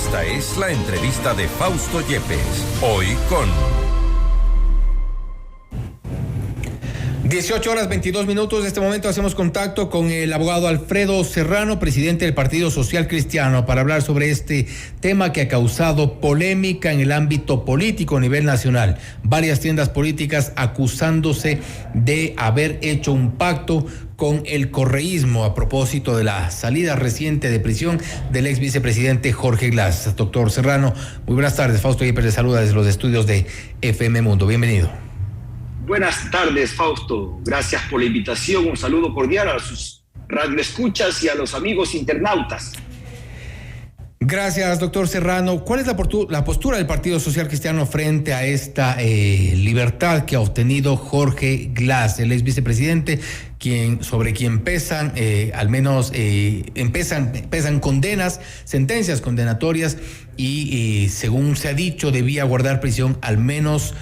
Esta es la entrevista de Fausto Yepes, hoy con 18:22. En este momento hacemos contacto con el abogado Alfredo Serrano, presidente del Partido Social Cristiano, para hablar sobre este tema que ha causado polémica en el ámbito político a nivel nacional. Varias tiendas políticas acusándose de haber hecho un pacto con el correísmo a propósito de la salida reciente de prisión del ex vicepresidente Jorge Glass. Doctor Serrano, muy buenas tardes. Fausto Yepes le saluda desde los estudios de FM Mundo. Bienvenido. Buenas tardes, Fausto. Gracias por la invitación. Un saludo cordial a sus radioescuchas y a los amigos internautas. Gracias, doctor Serrano. ¿Cuál es la postura del Partido Social Cristiano frente a esta libertad que ha obtenido Jorge Glass, el ex vicepresidente, sobre quien pesan condenas, sentencias condenatorias y según se ha dicho debía guardar prisión al menos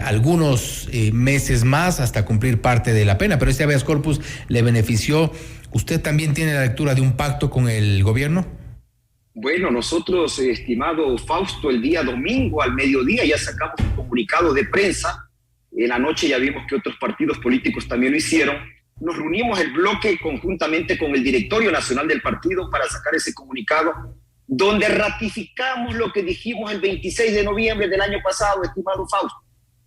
algunos meses más hasta cumplir parte de la pena, pero este habeas corpus le benefició? ¿Usted también tiene la lectura de un pacto con el gobierno? Bueno, nosotros, estimado Fausto, el día domingo al mediodía ya sacamos un comunicado de prensa. En la noche ya vimos que otros partidos políticos también lo hicieron. Nos reunimos el bloque conjuntamente con el directorio nacional del partido para sacar ese comunicado, donde ratificamos lo que dijimos el 26 de noviembre del año pasado, estimado Fausto.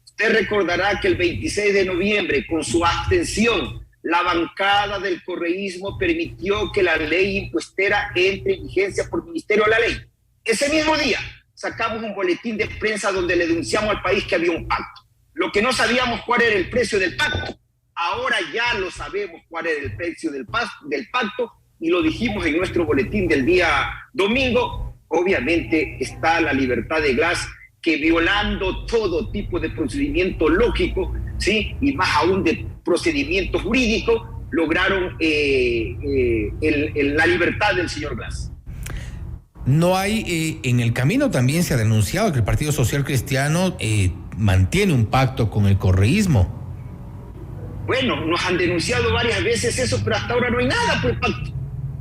Usted recordará que el 26 de noviembre, con su abstención, la bancada del correísmo permitió que la ley impuestera entre en vigencia por Ministerio de la Ley. Ese mismo día sacamos un boletín de prensa donde le denunciamos al país que había un pacto. Lo que no sabíamos cuál era el precio del pacto, ahora ya lo sabemos cuál era el precio del pacto y lo dijimos en nuestro boletín del día domingo. Obviamente está la libertad de Glass, que violando todo tipo de procedimiento lógico, ¿sí? Y más aún de procedimiento jurídico, lograron la libertad del señor Glass. No hay, en el camino también se ha denunciado que el Partido Social Cristiano mantiene un pacto con el correísmo. Bueno, nos han denunciado varias veces eso, pero hasta ahora no hay nada por el pacto.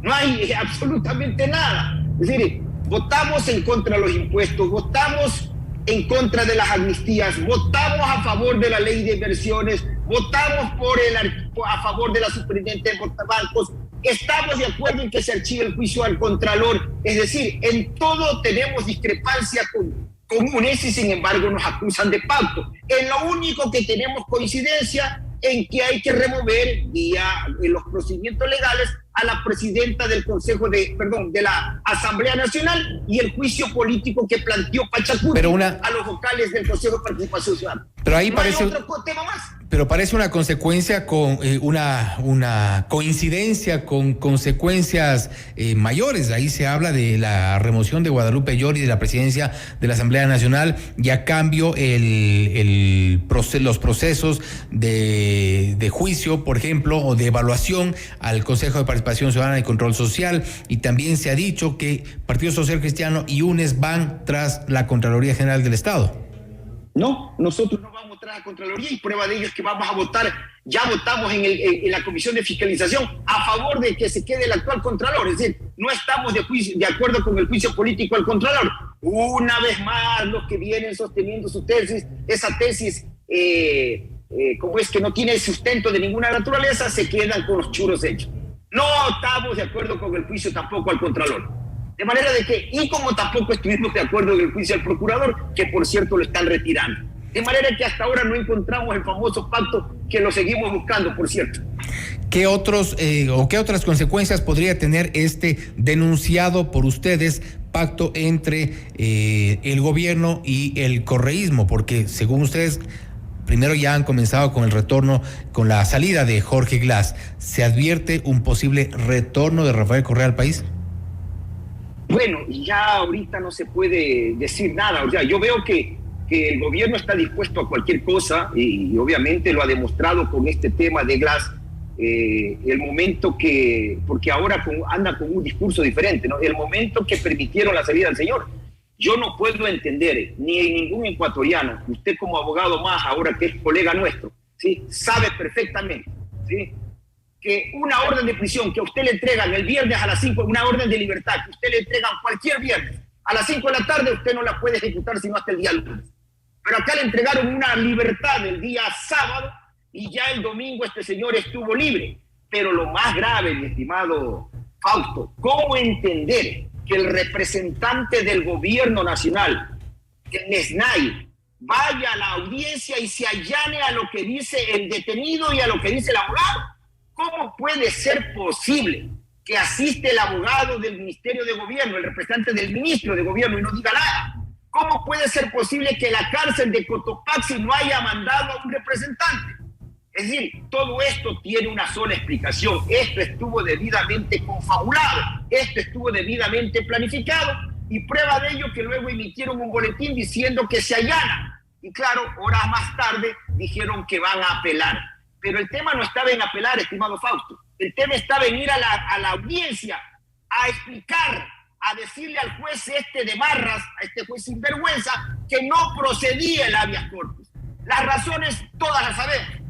No hay absolutamente nada. Es decir, votamos en contra de los impuestos, votamos en contra de las amnistías, votamos a favor de la ley de inversiones, votamos a favor de la superintendente de bancos, estamos de acuerdo en que se archive el juicio al Contralor. Es decir, en todo tenemos discrepancias comunes y sin embargo nos acusan de pacto. En lo único que tenemos coincidencia en que hay que remover en los procedimientos legales a la presidenta del de la Asamblea Nacional y el juicio político que planteó Pachacuti a los vocales del Consejo de Participación Ciudadana. Pero ahí no parece hay otro tema más. Pero parece una consecuencia con una coincidencia con consecuencias mayores. Ahí se habla de la remoción de Guadalupe Llori de la presidencia de la Asamblea Nacional y a cambio los procesos de juicio, por ejemplo, o de evaluación al Consejo de Participación Ciudadana y Control Social. Y también se ha dicho que Partido Social Cristiano y UNES van tras la Contraloría General del Estado. No, nosotros no vamos tras la Contraloría y prueba de ello es que vamos a votar, ya votamos en la Comisión de Fiscalización a favor de que se quede el actual Contralor. Es decir, no estamos de acuerdo con el juicio político al Contralor. Una vez más, los que vienen sosteniendo su tesis, esa tesis, como es que no tiene sustento de ninguna naturaleza, se quedan con los churos hechos. No estamos de acuerdo con el juicio tampoco al Contralor. De manera de que, y como tampoco estuvimos de acuerdo en el juicio al procurador, que por cierto lo están retirando. De manera que hasta ahora no encontramos el famoso pacto que lo seguimos buscando, por cierto. ¿Qué otras consecuencias podría tener este denunciado por ustedes pacto entre el gobierno y el correísmo? Porque según ustedes, primero ya han comenzado con el retorno, con la salida de Jorge Glass. ¿Se advierte un posible retorno de Rafael Correa al país? Bueno, ya ahorita no se puede decir nada. O sea, yo veo que el gobierno está dispuesto a cualquier cosa y obviamente lo ha demostrado con este tema de Glass. El momento porque ahora anda con un discurso diferente, ¿no? El momento que permitieron la salida del señor. Yo no puedo entender, ni en ningún ecuatoriano, usted como abogado más ahora que es colega nuestro, ¿sí? Sabe perfectamente, ¿sí? Que una orden de prisión que a usted le entregan el viernes a las 5, una orden de libertad que usted le entregan cualquier viernes A las 5 de la tarde usted no la puede ejecutar sino hasta el día lunes. Pero acá le entregaron una libertad el día sábado y ya el domingo este señor estuvo libre. Pero lo más grave, mi estimado Fausto, ¿cómo entender que el representante del gobierno nacional, el SNAI, vaya a la audiencia y se allane a lo que dice el detenido y a lo que dice el abogado? ¿Cómo puede ser posible que asiste el abogado del Ministerio de Gobierno, el representante del ministro de Gobierno y no diga nada? ¿Cómo puede ser posible que la cárcel de Cotopaxi no haya mandado a un representante? Es decir, todo esto tiene una sola explicación. Esto estuvo debidamente confabulado, esto estuvo debidamente planificado, y prueba de ello que luego emitieron un boletín diciendo que se allana. Y claro, horas más tarde dijeron que van a apelar. Pero el tema no estaba en apelar, estimado Fausto. El tema estaba en ir a la audiencia a explicar, a decirle al juez de Marras, a este juez sinvergüenza, que no procedía el habeas corpus. Las razones todas las sabemos.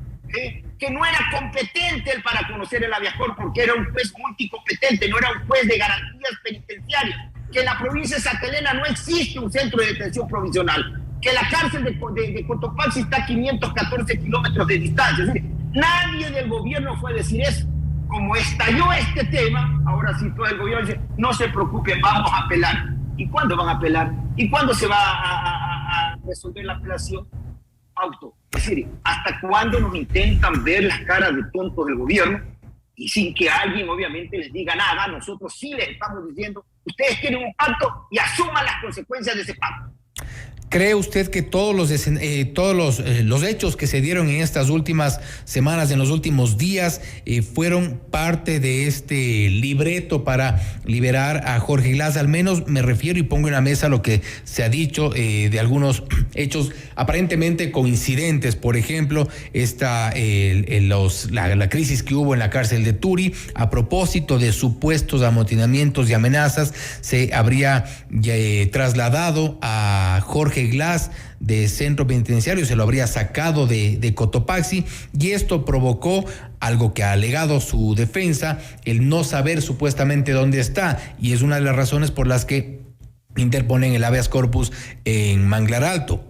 Que no era competente él para conocer el habeas corpus, porque era un juez multicompetente, no era un juez de garantías penitenciarias, que en la provincia de Santa Elena no existe un centro de detención provisional, que la cárcel de Cotopaxi está a 514 kilómetros de distancia. Es decir, nadie del gobierno fue a decir eso. Como estalló este tema, ahora sí todo el gobierno dice, no se preocupen, vamos a apelar. ¿Y cuándo van a apelar? ¿Y cuándo se va a resolver la apelación? Es decir, ¿hasta cuándo nos intentan ver las caras de tontos del gobierno? Y sin que alguien obviamente les diga nada, nosotros sí les estamos diciendo, ustedes tienen un pacto y asuman las consecuencias de ese pacto. ¿Cree usted que todos los hechos que se dieron en estas últimas semanas, en los últimos días, fueron parte de este libreto para liberar a Jorge Glass? Al menos me refiero y pongo en la mesa lo que se ha dicho de algunos hechos aparentemente coincidentes. Por ejemplo, la crisis que hubo en la cárcel de Turi a propósito de supuestos amotinamientos y amenazas, se habría trasladado a Jorge Glass de centro penitenciario, se lo habría sacado de Cotopaxi, y esto provocó algo que ha alegado su defensa, el no saber supuestamente dónde está, y es una de las razones por las que interponen el habeas corpus en Manglar Alto.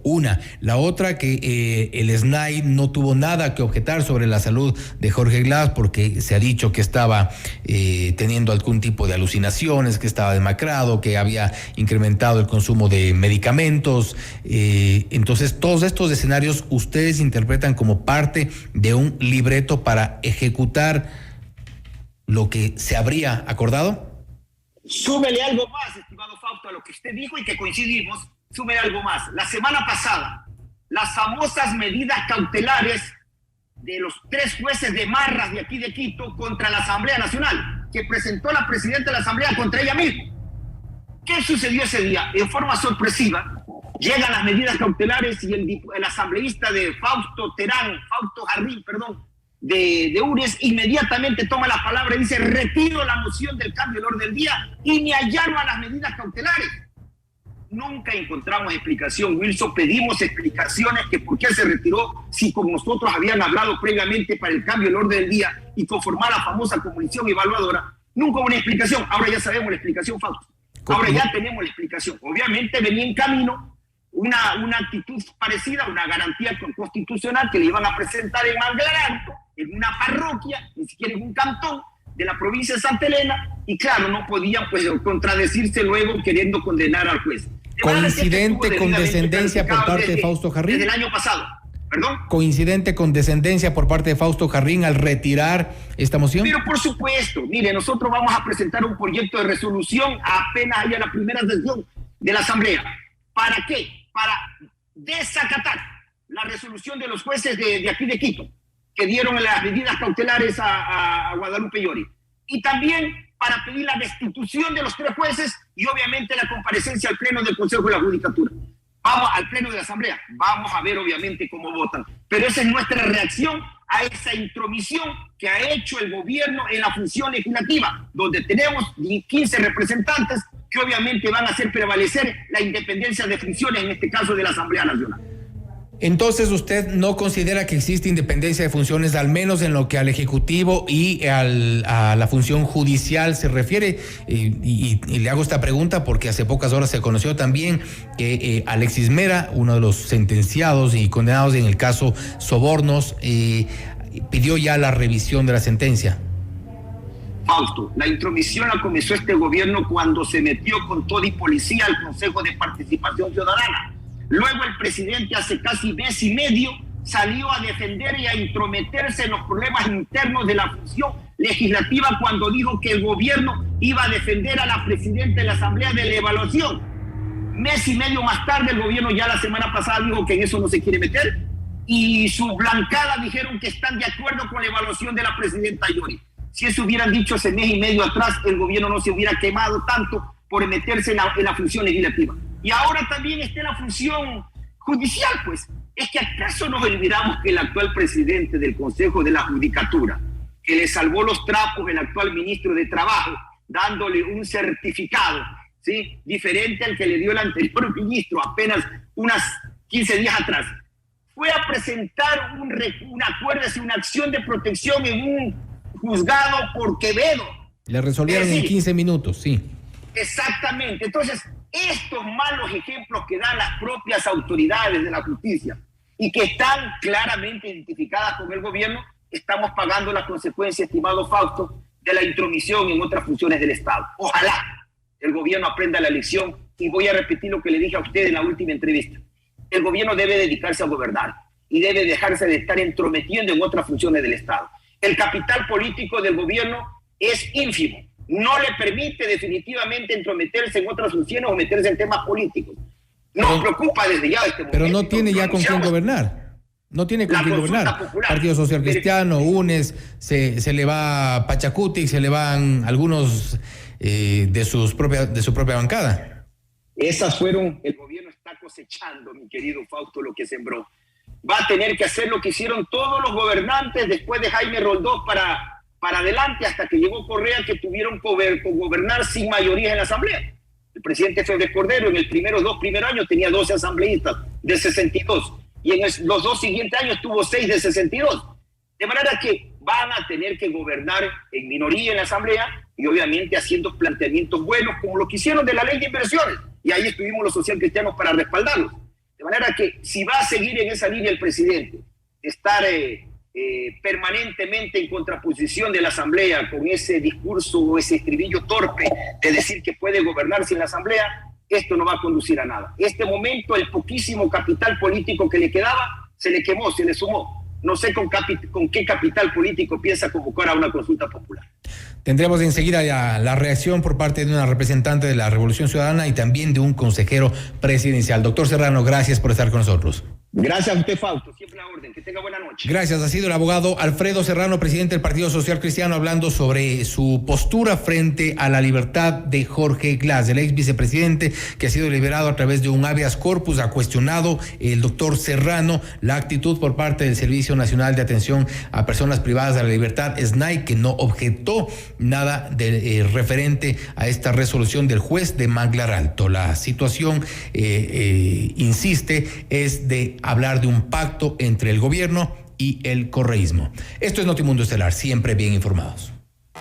La otra, que el SNAI no tuvo nada que objetar sobre la salud de Jorge Glass, porque se ha dicho que estaba teniendo algún tipo de alucinaciones, que estaba demacrado, que había incrementado el consumo de medicamentos. Entonces, todos estos escenarios ustedes interpretan como parte de un libreto para ejecutar lo que se habría acordado. Súmele algo más, estimado Fausto, a lo que usted dijo y que coincidimos. Súmele algo más. La semana pasada, las famosas medidas cautelares de los 3 jueces de Marras de aquí de Quito contra la Asamblea Nacional, que presentó la presidenta de la Asamblea contra ella misma. ¿Qué sucedió ese día? En forma sorpresiva, llegan las medidas cautelares y el asambleísta de Fausto Jarrín, de URES, inmediatamente toma la palabra y dice: retiro la moción del cambio del orden del día y me allano a las medidas cautelares. Nunca encontramos explicación, Wilson. Pedimos explicaciones, que por qué se retiró, si con nosotros habían hablado previamente para el cambio del orden del día y conformar la famosa comisión evaluadora. Nunca hubo una explicación. Ahora ya sabemos la explicación, Fausto. Ahora ya tenemos la explicación. Obviamente venía en camino una actitud parecida, una garantía constitucional que le iban a presentar en Manglar Alto, en una parroquia, ni siquiera en un cantón de la provincia de Santa Elena, y claro, no podían contradecirse luego queriendo condenar al juez. Coincidente con descendencia por parte de Fausto Jarrín. Desde el año pasado. ¿Perdón? Coincidente con descendencia por parte de Fausto Jarrín al retirar esta moción. Pero por supuesto, mire, nosotros vamos a presentar un proyecto de resolución apenas haya la primera sesión de la Asamblea. ¿Para qué? Para desacatar la resolución de los jueces de aquí de Quito, que dieron las medidas cautelares a Guadalupe Llori. Y también para pedir la destitución de los 3 jueces y obviamente la comparecencia al Pleno del Consejo de la Judicatura. Vamos al Pleno de la Asamblea, vamos a ver obviamente cómo votan. Pero esa es nuestra reacción a esa intromisión que ha hecho el gobierno en la función legislativa, donde tenemos 15 representantes que obviamente van a hacer prevalecer la independencia de funciones, en este caso de la Asamblea Nacional. Entonces, ¿usted no considera que existe independencia de funciones, al menos en lo que al Ejecutivo y a la función judicial se refiere? Y le hago esta pregunta porque hace pocas horas se conoció también que Alexis Mera, uno de los sentenciados y condenados en el caso Sobornos, pidió ya la revisión de la sentencia. Fausto, la intromisión la comenzó este gobierno cuando se metió con todo y policía al Consejo de Participación Ciudadana. Luego el presidente hace casi mes y medio salió a defender y a intrometerse en los problemas internos de la función legislativa cuando dijo que el gobierno iba a defender a la presidenta de la Asamblea de la evaluación. Mes y medio más tarde el gobierno ya la semana pasada dijo que en eso no se quiere meter y su blancada dijeron que están de acuerdo con la evaluación de la presidenta Yori. Si eso hubieran dicho hace mes y medio atrás, el gobierno no se hubiera quemado tanto por meterse en la función legislativa. Y ahora también está en la función judicial, pues. ¿Es que acaso nos olvidamos que el actual presidente del Consejo de la Judicatura, que le salvó los trapos el actual ministro de Trabajo, dándole un certificado, ¿sí?, diferente al que le dio el anterior ministro apenas unas 15 días atrás, fue a presentar una acción de protección en un juzgado por Quevedo? Le resolvieron en 15 minutos, sí. Exactamente. Entonces, estos malos ejemplos que dan las propias autoridades de la justicia y que están claramente identificadas con el gobierno, estamos pagando las consecuencias, estimado Fausto, de la intromisión en otras funciones del Estado. Ojalá el gobierno aprenda la lección, y voy a repetir lo que le dije a usted en la última entrevista. El gobierno debe dedicarse a gobernar y debe dejarse de estar entrometiendo en otras funciones del Estado. El capital político del gobierno es ínfimo. No le permite definitivamente entrometerse en otras funciones o meterse en temas políticos. Nos preocupa desde ya este momento. Pero no tiene ya con quién gobernar. No tiene con quién gobernar. Popular. Partido Social Cristiano, UNES, se le va Pachacuti, se le van algunos de su propia bancada. Esas fueron, el gobierno está cosechando, mi querido Fausto, lo que sembró. Va a tener que hacer lo que hicieron todos los gobernantes después de Jaime Roldós para adelante, hasta que llegó Correa, que tuvieron que gobernar sin mayoría en la Asamblea. El presidente Febres Cordero en los dos primeros años tenía 12 asambleístas de 62, y en los dos siguientes años tuvo 6 de 62. De manera que van a tener que gobernar en minoría en la Asamblea y obviamente haciendo planteamientos buenos como lo que hicieron de la ley de inversiones, y ahí estuvimos los socialcristianos para respaldarlos. De manera que si va a seguir en esa línea el presidente, estar permanentemente en contraposición de la Asamblea con ese discurso o ese estribillo torpe de decir que puede gobernar sin la Asamblea, esto no va a conducir a nada. En este momento el poquísimo capital político que le quedaba se le quemó, se le sumó. No sé con qué capital político piensa convocar a una consulta popular. Tendremos enseguida ya la reacción por parte de una representante de la Revolución Ciudadana y también de un consejero presidencial. Doctor Serrano, gracias por estar con nosotros. Gracias a usted, Fausto. Siempre a la orden. Que tenga buena noche. Gracias. Ha sido el abogado Alfredo Serrano, presidente del Partido Social Cristiano, hablando sobre su postura frente a la libertad de Jorge Glass, el ex vicepresidente que ha sido liberado a través de un habeas corpus. Ha cuestionado el doctor Serrano la actitud por parte del Servicio Nacional de Atención a Personas Privadas de la Libertad, SNAI, que no objetó nada referente a esta resolución del juez de Manglar Alto. La situación, insiste, es de hablar de un pacto entre el gobierno y el correísmo. Esto es Notimundo Estelar, siempre bien informados.